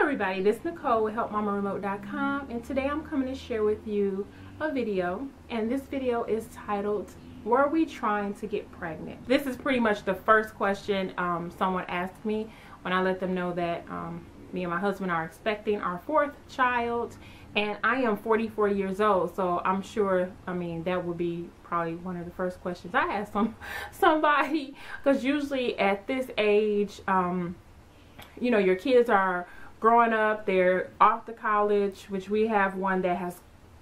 everybody, this is Nicole with Helpmamaremote.com, and today I'm coming to share with you a video, and this video is titled, "Were we trying to get pregnant?" This is pretty much the first question someone asked me when I let them know that me and my husband are expecting our fourth child, and I am 44 years old, so I'm sure, that would be probably one of the first questions I ask somebody, because usually at this age, you know, your kids are growing up, they're off to college, which we have one that has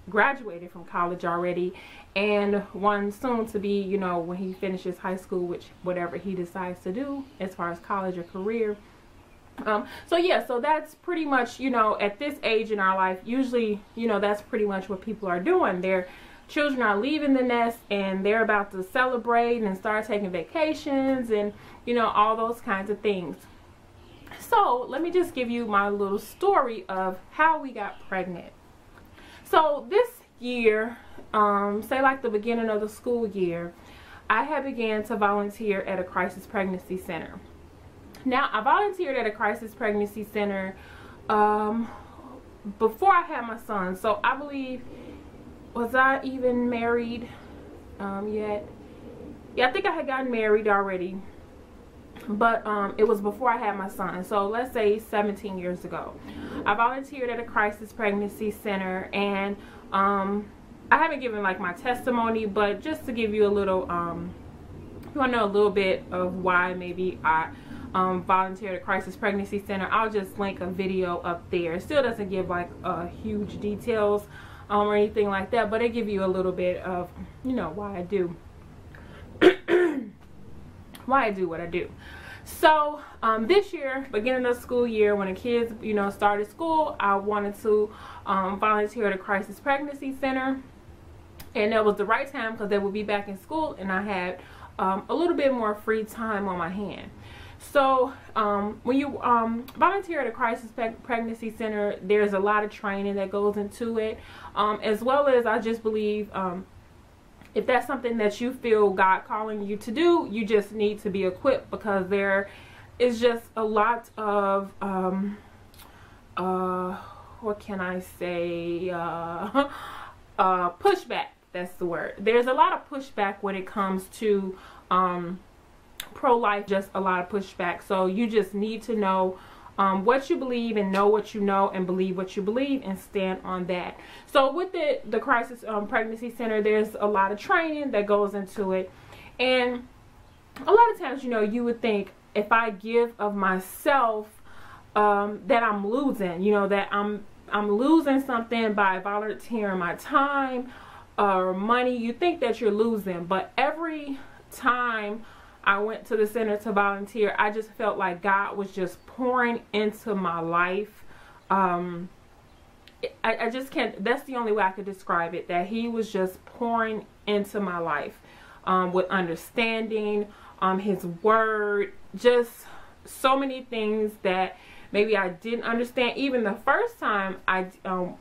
graduated from college already, and one soon to be, you know, when he finishes high school, which whatever he decides to do as far as college or career. So yeah, so that's pretty much, you know, at this age in our life, usually, you know, that's pretty much what people are doing. Their children are leaving the nest and they're about to celebrate and start taking vacations and, you know, all those kinds of things. So let me just give you my little story of how we got pregnant. So this year, say like the beginning of the school year, I had began to volunteer at a crisis pregnancy center. Now, I volunteered at a crisis pregnancy center before I had my son. So I believe, was I even married yet? Yeah, I think I had gotten married already. But it was before I had my son, so let's say 17 years ago. I volunteered at a crisis pregnancy center, and I haven't given like my testimony, but just to give you a little, you want to know a little bit of why maybe I volunteered at a crisis pregnancy center, I'll just link a video up there. It still doesn't give like huge details or anything like that, but it gives you a little bit of, you know, why I do. Why I do what I do. So this year, beginning of the school year, when the kids, you know, started school, I wanted to volunteer at a crisis pregnancy center, and that was the right time because they would be back in school, and I had a little bit more free time on my hand. So when you volunteer at a crisis pregnancy center, there's a lot of training that goes into it, as well as I just believe if that's something that you feel God calling you to do, you just need to be equipped, because there is just a lot of what can I say, pushback. That's the word. There's a lot of pushback when it comes to pro-life, just a lot of pushback. So you just need to know what you believe, and know what you know, and believe what you believe, and stand on that. So with the crisis pregnancy center, there's a lot of training that goes into it, and a lot of times, you know, you would think if I give of myself, that I'm losing, you know, that I'm losing something by volunteering my time or money. You think that you're losing, but every time I went to the center to volunteer, I just felt like God was just pouring into my life. I just can't, that's the only way I could describe it, that he was just pouring into my life with understanding, his word, just so many things that maybe I didn't understand. Even the first time I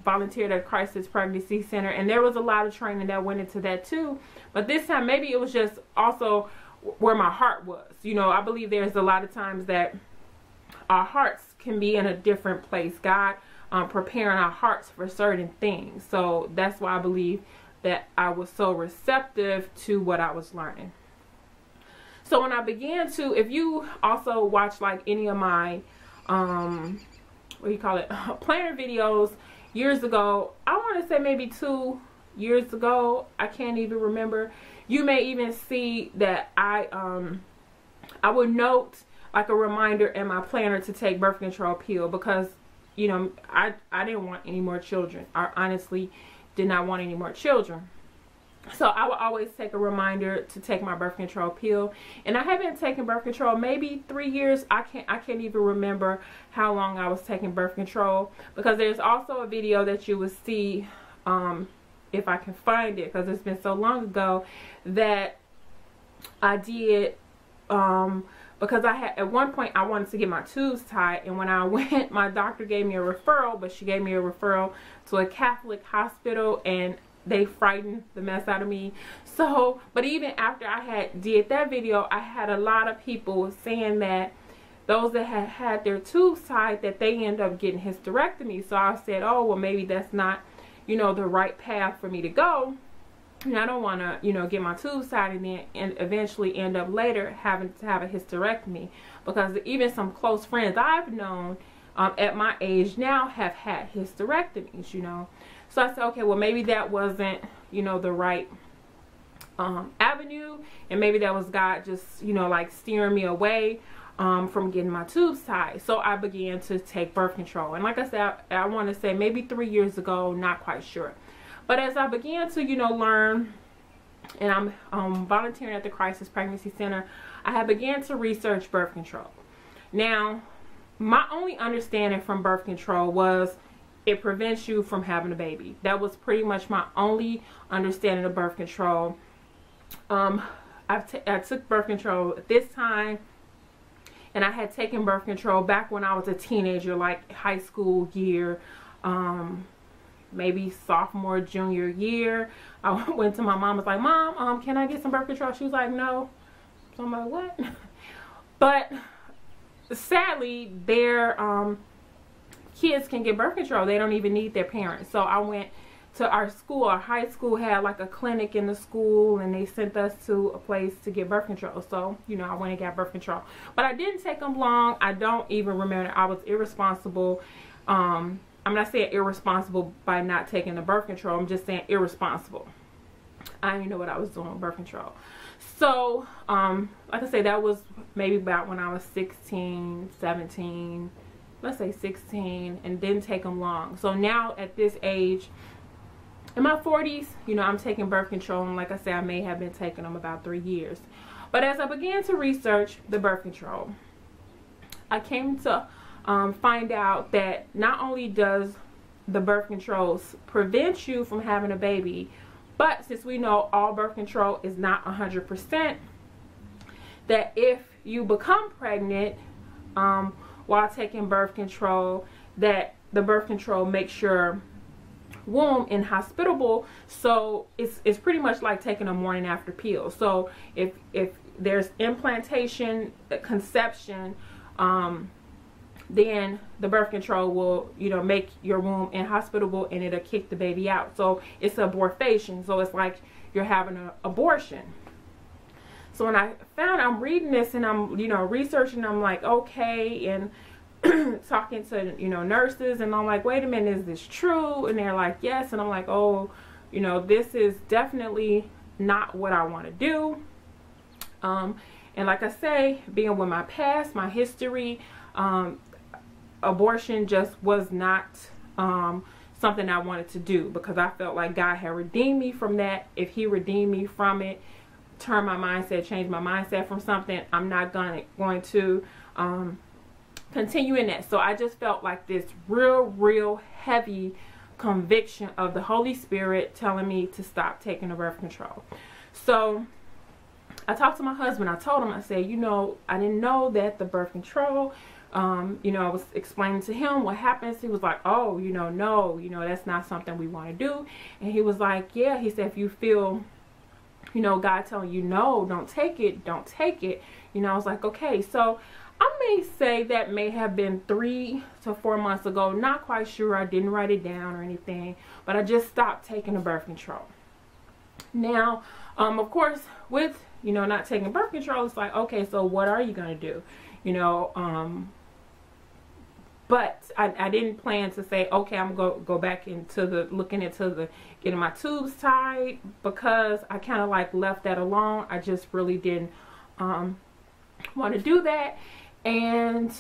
volunteered at a crisis pregnancy center, and there was a lot of training that went into that too, but this time maybe it was just also where my heart was. You know, I believe there's a lot of times that our hearts can be in a different place. God preparing our hearts for certain things. So that's why I believe that I was so receptive to what I was learning. So when I began to, if you also watch like any of my what do you call it, planner videos years ago, I want to say maybe 2 years ago, I can't even remember, you may even see that I would note like a reminder in my planner to take birth control pill, because, you know, I didn't want any more children. I honestly did not want any more children. So I would always take a reminder to take my birth control pill. And I haven't taken birth control maybe 3 years. I can't even remember how long I was taking birth control, because there's also a video that you would see, if I can find it, because it's been so long ago, that I did, because I had, at one point I wanted to get my tubes tied, and when I went, my doctor gave me a referral, but she gave me a referral to a Catholic hospital, and they frightened the mess out of me. So, but even after I had did that video, I had a lot of people saying that those that had had their tubes tied, that they end up getting hysterectomy. So I said, oh, well, maybe that's not, you know, the right path for me to go. And I don't want to, you know, get my tubes tied and then eventually end up later having to have a hysterectomy, because even some close friends I've known at my age now have had hysterectomies, you know. So I said, okay, well, maybe that wasn't, you know, the right avenue, and maybe that was God just, you know, like steering me away from getting my tubes tied. So I began to take birth control. And like I said, I want to say maybe 3 years ago, not quite sure. But as I began to, you know, learn, and I'm volunteering at the Crisis Pregnancy Center, I had began to research birth control. Now, my only understanding from birth control was it prevents you from having a baby. That was pretty much my only understanding of birth control. I took birth control at this time, and I had taken birth control back when I was a teenager, like high school year, maybe sophomore, junior year. I went to my mom, was like, Mom, can I get some birth control? She was like, no. So I'm like, what? But sadly, their kids can get birth control. They don't even need their parents. So I went to our school. Our high school had like a clinic in the school, and they sent us to a place to get birth control. So, you know, I went and got birth control. But I didn't take them long. I don't even remember. I was irresponsible. I'm not saying irresponsible by not taking the birth control. I'm just saying irresponsible. I didn't know what I was doing with birth control. So, like I said, that was maybe about when I was 16, 17, let's say 16, and didn't take them long. So now at this age, in my 40s, you know, I'm taking birth control, and like I said, I may have been taking them about 3 years. But as I began to research the birth control, I came to find out that not only does the birth controls prevent you from having a baby, but since we know all birth control is not 100%, that if you become pregnant while taking birth control, that the birth control makes your womb inhospitable. So it's pretty much like taking a morning after pill. So if there's implantation, conception, then the birth control will, you know, make your womb inhospitable, and it'll kick the baby out. So it's abortifacient. So it's like you're having an abortion. So when I found, I'm reading this and I'm, you know, researching, I'm like, okay, and talking to, you know, nurses, and I'm like, wait a minute, is this true? And they're like, yes. And I'm like, oh, you know, this is definitely not what I want to do. And like I say, being with my past, my history, abortion just was not something I wanted to do, because I felt like God had redeemed me from that. If he redeemed me from it, turn my mindset, change my mindset from something, I'm not going to continue in that. So I just felt like this real heavy conviction of the Holy Spirit telling me to stop taking the birth control. So I talked to my husband. I told him, I said, you know, I didn't know that the birth control, you know, I was explaining to him what happens. He was like, oh, you know, no, you know, that's not something we want to do. And he was like, yeah, he said, if you feel, you know, God telling you, no, don't take it, don't take it. You know, I was like, okay. So I may say that may have been 3 to 4 months ago. Not quite sure. I didn't write it down or anything, but I just stopped taking the birth control. Now, of course, with, you know, not taking birth control, it's like, okay, so what are you going to do? You know, but I didn't plan to say, okay, I'm going to go back into looking into the getting my tubes tied, because I kind of like left that alone. I just really didn't want to do that. And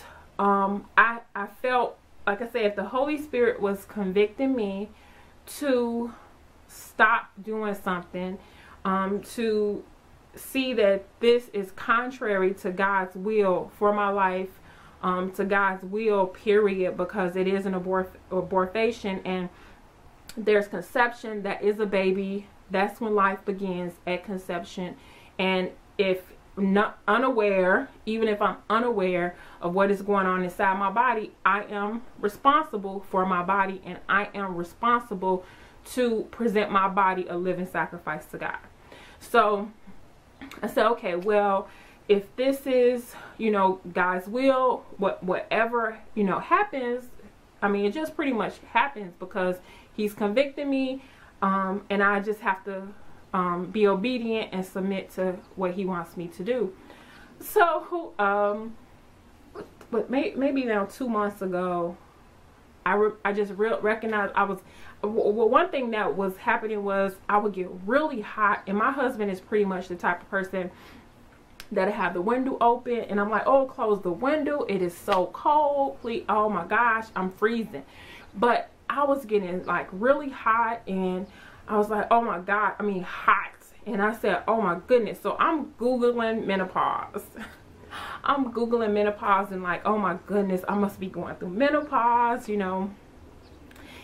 I felt, like I said, if the Holy Spirit was convicting me to stop doing something, to see that this is contrary to God's will for my life, to God's will, period, because it is an abortifacient, and there's conception, that is a baby. That's when life begins, at conception. And if not unaware, even if I'm unaware of what is going on inside my body, I am responsible for my body, and I am responsible to present my body a living sacrifice to God. So I said, okay, well, if this is, you know, God's will, whatever, you know, happens, I mean, it just pretty much happens because he's convicted me, and I just have to be obedient and submit to what he wants me to do. So, but maybe now 2 months ago, I just recognized one thing that was happening was I would get really hot, and my husband is pretty much the type of person that I have the window open, and I'm like, oh, close the window, it is so cold, please, oh my gosh, I'm freezing. But I was getting like really hot, and I was like, oh my God, I mean hot, and I said, oh my goodness. So I'm Googling menopause. I'm Googling menopause, and like, oh my goodness, I must be going through menopause, you know.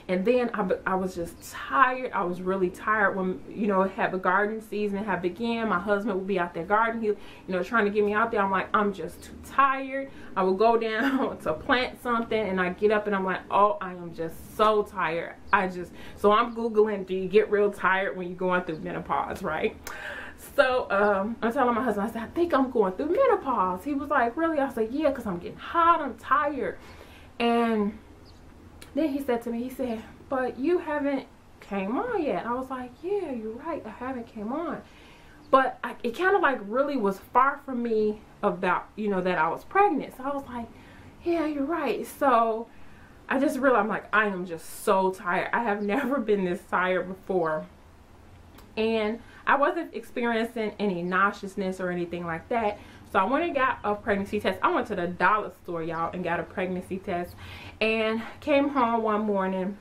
And then I was just tired. I was really tired when, you know, had the garden season had began. My husband would be out there gardening, you know, trying to get me out there. I'm like, I'm just too tired. I would go down to plant something, and I get up and I'm like, oh, I am just so tired. So I'm Googling, do you get real tired when you're going through menopause, right? So I'm telling my husband, I said, I think I'm going through menopause. He was like, really? I said, yeah, because I'm getting hot, I'm tired. And then he said to me, he said, but you haven't came on yet. I was like, yeah, you're right, I haven't came on. But it kind of like really was far from me about, you know, that I was pregnant. So I was like, yeah, you're right. So I just realized, I'm like, I am just so tired. I have never been this tired before. And I wasn't experiencing any nauseousness or anything like that. So I went and got a pregnancy test. I went to the dollar store, y'all, and got a pregnancy test. And came home one morning.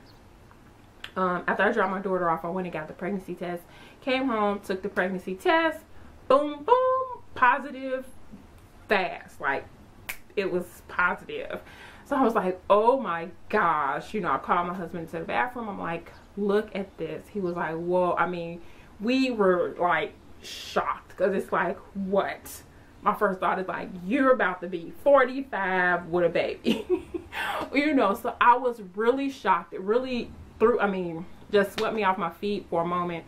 After I dropped my daughter off, I went and got the pregnancy test. Came home, took the pregnancy test. Boom, boom, positive, fast. Like, it was positive. So I was like, oh my gosh. You know, I called my husband to the bathroom. I'm like, look at this. He was like, whoa. I mean, we were like shocked, because it's like, what? My first thought is like, you're about to be 45 with a baby. You know, so I was really shocked. It really just swept me off my feet for a moment.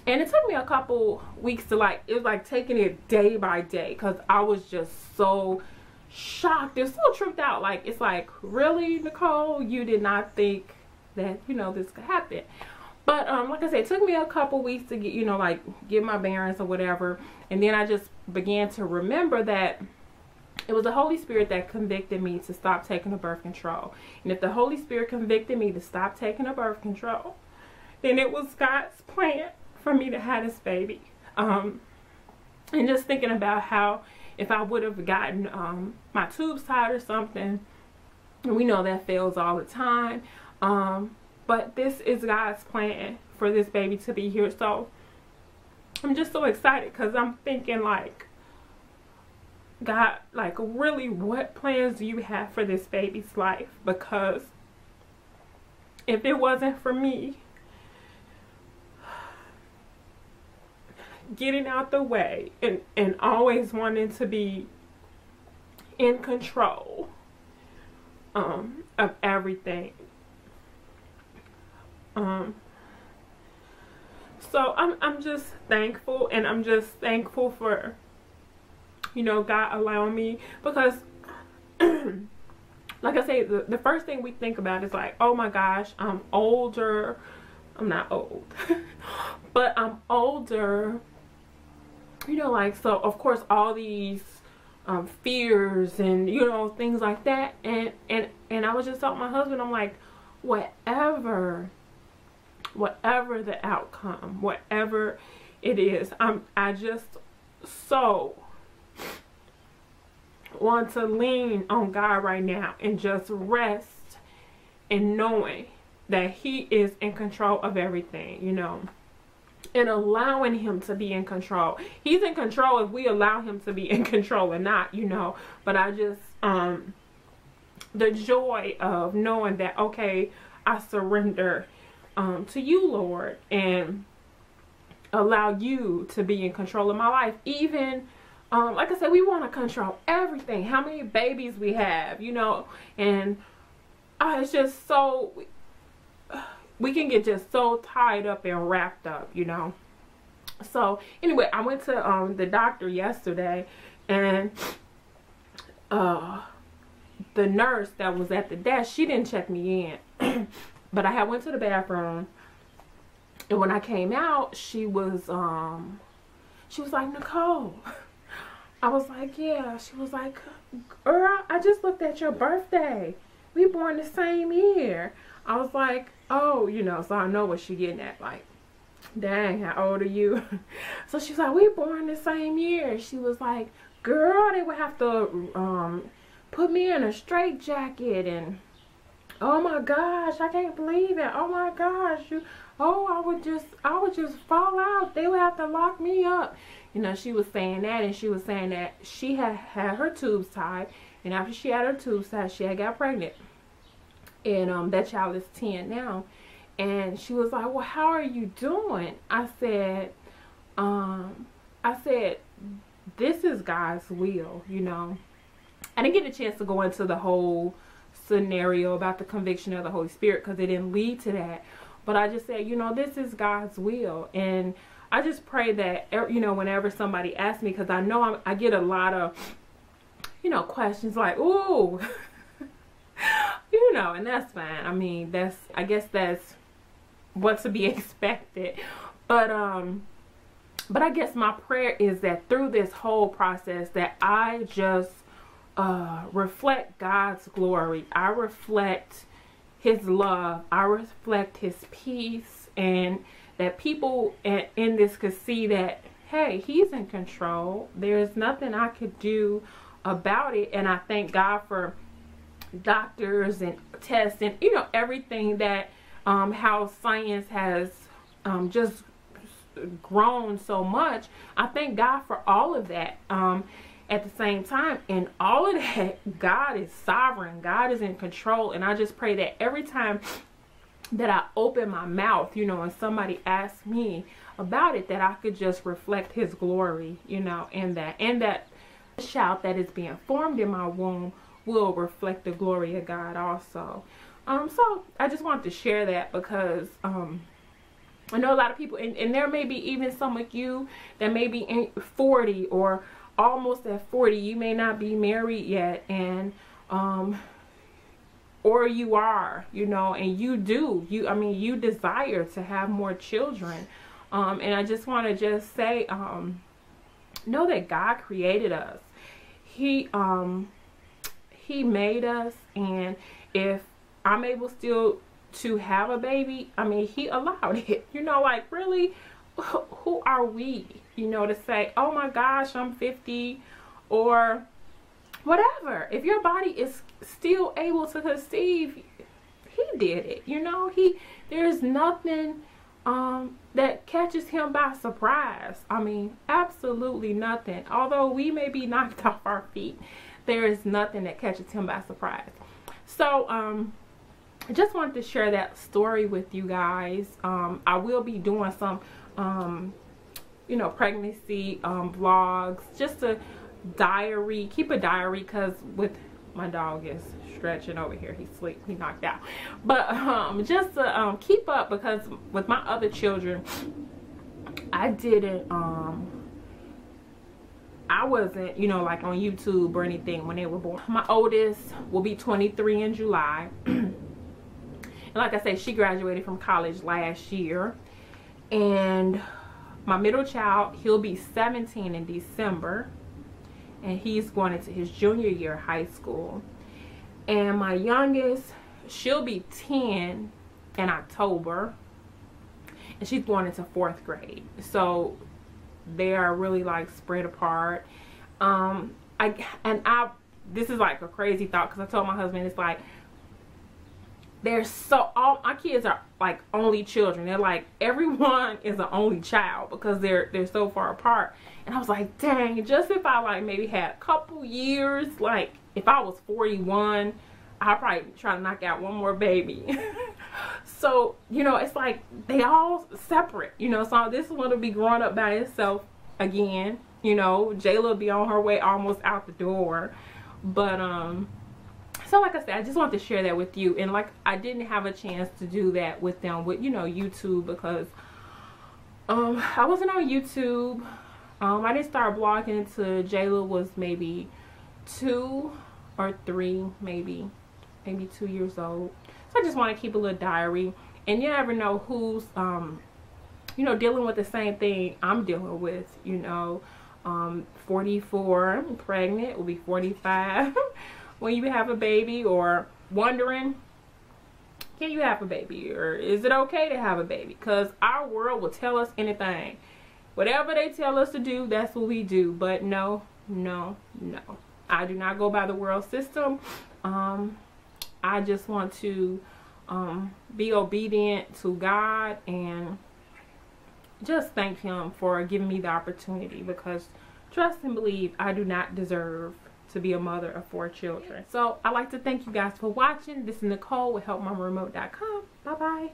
And it took me a couple weeks to like, it was like taking it day by day, because I was just so shocked. It was so tripped out. Like, it's like, really, Nicole, you did not think that, you know, this could happen. But like I said, it took me a couple weeks to get, you know, like get my bearings or whatever. And then I just began to remember that it was the Holy Spirit that convicted me to stop taking the birth control. And if the Holy Spirit convicted me to stop taking the birth control, then it was God's plan for me to have this baby. And just thinking about how if I would have gotten my tubes tied or something, and we know that fails all the time. But this is God's plan for this baby to be here. So I'm just so excited, because I'm thinking like, God, like, really, what plans do you have for this baby's life? Because if it wasn't for me getting out the way and always wanting to be in control of everything, so I'm just thankful, and I'm just thankful for, you know, God allowing me, because like I say, the first thing we think about is like, oh my gosh, I'm older. I'm not old, but I'm older, you know, like, so of course all these fears and, you know, things like that, and I was just telling my husband, I'm like, whatever the outcome, whatever it is, I just so want to lean on God right now and just rest in knowing that he is in control of everything, you know, and allowing him to be in control. He's in control if we allow him to be in control or not, you know. But I just the joy of knowing that, okay, I surrender to you, Lord, and allow you to be in control of my life. Even like I said, we want to control everything, how many babies we have, you know, and it's just so, we can get just so tied up and wrapped up, you know. So anyway, I went to the doctor yesterday, And the nurse that was at the desk, she didn't check me in. But I had went to the bathroom, and when I came out, she was like, Nicole. I was like, yeah. She was like, girl, I just looked at your birthday. We born the same year. I was like, oh, you know, so I know what she getting at. Like, dang, how old are you? So she's like, we born the same year. She was like, girl, they would have to put me in a straitjacket, and oh my gosh, I can't believe it. Oh my gosh, I would just fall out. They would have to lock me up. You know, she was saying that, and she was saying that she had her tubes tied, and after she had her tubes tied, she had got pregnant. And that child is 10 now. And she was like, well, how are you doing? I said, this is God's will, you know. I didn't get a chance to go into the whole scenario about the conviction of the Holy Spirit because it didn't lead to that. But I just said, you know, this is God's will. And I just pray that, you know, whenever somebody asks me, because I know I get a lot of, you know, questions like, ooh, you know, and that's fine. I mean, I guess that's what's to be expected. But I guess my prayer is that through this whole process that I just reflect God's glory. I reflect his love. I reflect his peace, and that people in this could see that, hey, he's in control. There's nothing I could do about it. And I thank God for doctors and tests and, you know, everything that how science has just grown so much. I thank God for all of that. At the same time, and all of that, God is sovereign. God is in control. And I just pray that every time that I open my mouth, you know, and somebody asks me about it, that I could just reflect his glory, you know, and that child that is being formed in my womb will reflect the glory of God also. So I just wanted to share that because I know a lot of people, and there may be even some of you that may be in 40 or almost at 40. You may not be married yet, and or you are, you know, and you desire to have more children. And I just want to just say, know that God created us. He made us, and if I'm able still to have a baby, I mean, he allowed it. You know, like, really, who are we, you know, to say, oh my gosh, I'm 50 or whatever. If your body is still able to conceive, he did it, you know. There's nothing that catches him by surprise. I mean, absolutely nothing. Although we may be knocked off our feet, there is nothing that catches him by surprise. So I just wanted to share that story with you guys. I will be doing some you know, pregnancy vlogs, just a diary, keep a diary, because with my dog is stretching over here, he's asleep, he knocked out, but just to keep up, because with my other children I didn't I wasn't, you know, like on YouTube or anything when they were born. My oldest will be 23 in July. And like I said, she graduated from college last year. And my middle child, he'll be 17 in December. And he's going into his junior year of high school. And my youngest, she'll be 10 in October. And she's going into 4th grade. So they are really like spread apart. This is like a crazy thought, because I told my husband, it's like, all my kids are like only children. They're like, everyone is an only child because they're so far apart. And I was like, dang, just if I like maybe had a couple years, like if I was 41, I'd probably try to knock out one more baby. So, you know, it's like they all separate, you know. So this one will be growing up by itself again, you know. Jayla will be on her way almost out the door. But so like I said, I just wanted to share that with you. And like, I didn't have a chance to do that with them with, you know, YouTube, because I wasn't on YouTube. I didn't start blogging until Jayla was maybe 2 or 3, maybe 2 years old. So I just want to keep a little diary. And you never know who's, you know, dealing with the same thing I'm dealing with, you know. 44, pregnant, will be 45 when you have a baby, or wondering, can you have a baby, or is it okay to have a baby? Because our world will tell us anything. Whatever they tell us to do, that's what we do. But no, no, no. I do not go by the world system. I just want to be obedient to God and just thank Him for giving me the opportunity, because trust and believe, I do not deserve to be a mother of 4 children. So I'd like to thank you guys for watching. This is Nicole with Helpmamaremote.com. Bye bye.